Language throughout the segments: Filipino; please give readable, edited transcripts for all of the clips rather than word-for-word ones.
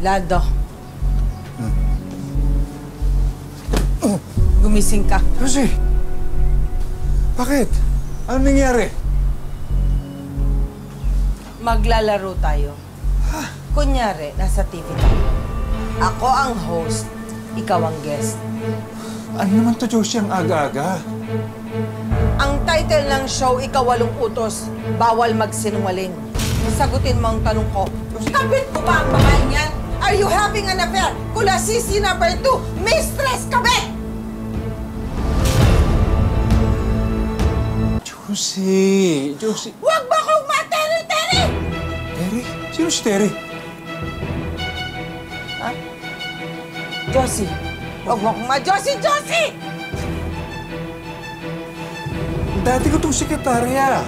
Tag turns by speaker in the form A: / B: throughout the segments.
A: Lando. Gumising ka.
B: Josie! Bakit? Ano nangyari?
A: Maglalaro tayo. Kunyari, nasa TV tayo. Ako ang host, ikaw ang guest.
B: Ano naman to, Josie, ang aga-aga?
A: Ang title ng show, Ikawalong Utos, Bawal Magsinungaling. Sagutin mo ang tanong ko. Kabit mo ba ang babaeng yan? Are you having an affair? Kulasisi number 2, Mistress Kabit!
B: Josie!
A: Huwag ba akong materi-teri!
B: Terry? Sino si Terry?
A: Ha? Josie! Huwag mo akong ma-Josie!
B: Dati ko itong sekretarya.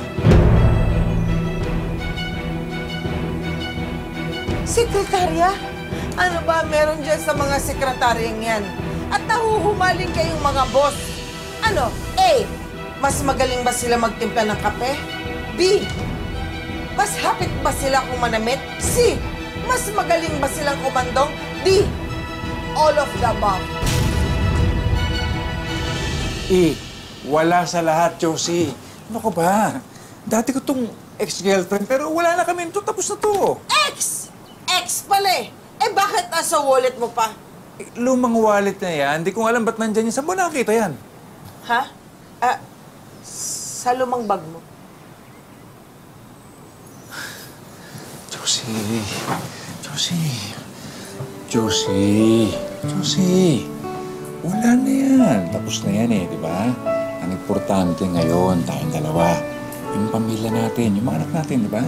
A: Sekretarya? Ano ba meron dyan sa mga sekretaryang yan? At nahuhumaling kayong mga boss. Ano? A. Mas magaling ba sila magtimpla ng kape? B. Mas hapit ba sila kung manamit? C. Mas magaling ba silang kumandong? D. All of the above.
B: Eh, wala sa lahat, Josie. Ano ka ba? Dati ko itong ex-girlfriend, pero wala na kami ito. Tapos na to.
A: Ex! Ex pala eh. Eh bakit nasa wallet mo pa?
B: Eh, lumang wallet na yan. Hindi ko alam ba't nandyan yan. Saan mo nakakita yan?
A: Ha? Sa lumang bag mo.
B: Josie. Wala na yan. Tapos na yan eh, di ba? Ang importante ngayon, tayong dalawa. Yung pamilya natin, yung mga anak natin, di ba?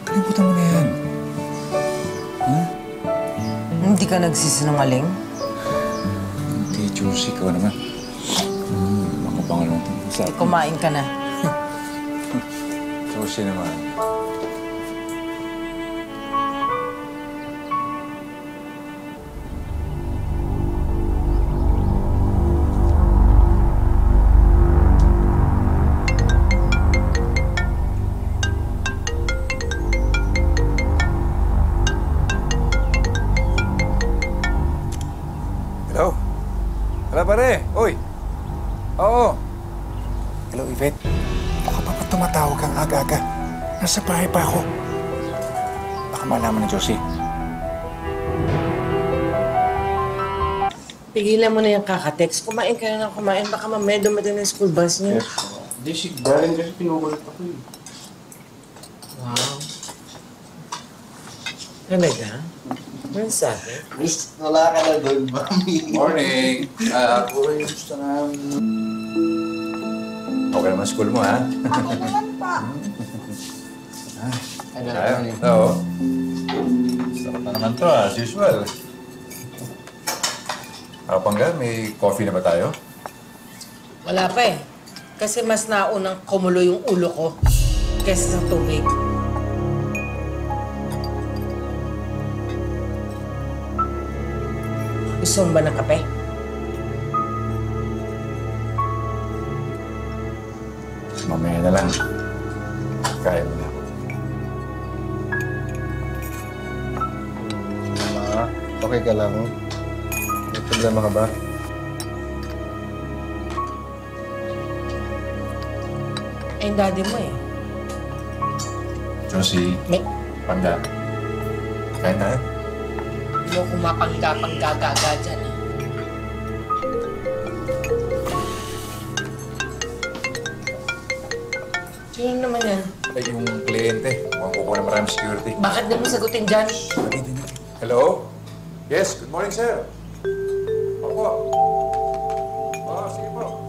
B: Kalimutan mo na yan. Ha?
A: Hindi ka nagsisinungaling?
B: Hindi, Josie. Ikaw naman. Ako pa nga naman ito.
A: Kumain ka na.
B: Josie naman. Hello? Hala, pare. Uy. Oo. Hello, Yvette. Baka pa ba't tumatawag kang aga-aga? Nasa bahay pa ako. Baka malaman ni Josie.
A: Pigilan mo na yung kakatext. Kumain ka na ng kumain. Baka mamaya dumating na yung school bus niya.
C: Yes po. Hindi, si Darren kasi pinukulit ako eh.
A: Wow. Talaga? Ano sabi?
C: Miss, wala ka na doon, mami.
B: Morning. Ako rin gusto na... Okay naman school mo, ha?
A: Okay naman pa.
B: Oo. Sarap na naman to, as usual. Kapangga, may coffee na ba tayo?
A: Wala pa eh. Kasi mas naunang kumulo yung ulo ko kaysa sa tubig. Gusto mo ba ng kape?
B: Mamaya na lang. Kaya mo na.
C: Okay ka lang? May problema ka ba?
A: Eh, yung daddy mo eh.
B: Josie,
A: May...
B: Pangga. Kain tayo?
A: mo kumapangga-pangga-gaga dyan eh. Sino naman yan?
B: Ay, yung kliyente. Mukhang kukuha na maraming security.
A: Bakit di mo sagutin dyan?
B: Hello? Yes, good morning, sir. Opo. Sige po.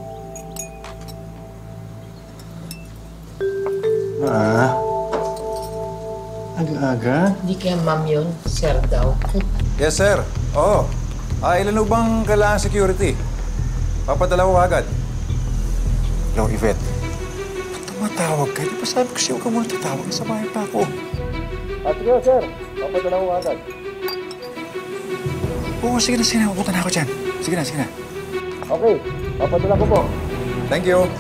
C: Aga-aga?
A: Hindi kaya ma'am yun, sir daw.
B: Yes, sir. Oo. Ilan ho bang kailangan security? Papadala ko agad. Hello, Yvette. Ba't tumatawag ka? Di ba sabi ko siya, huwag ka muna tatawag. Sa bahay pa ako. Sige, sir. Papadala ko agad. Oo, sige na. Pupunta na ako dyan. Sige na. Okay. Papadala ko po. Thank you.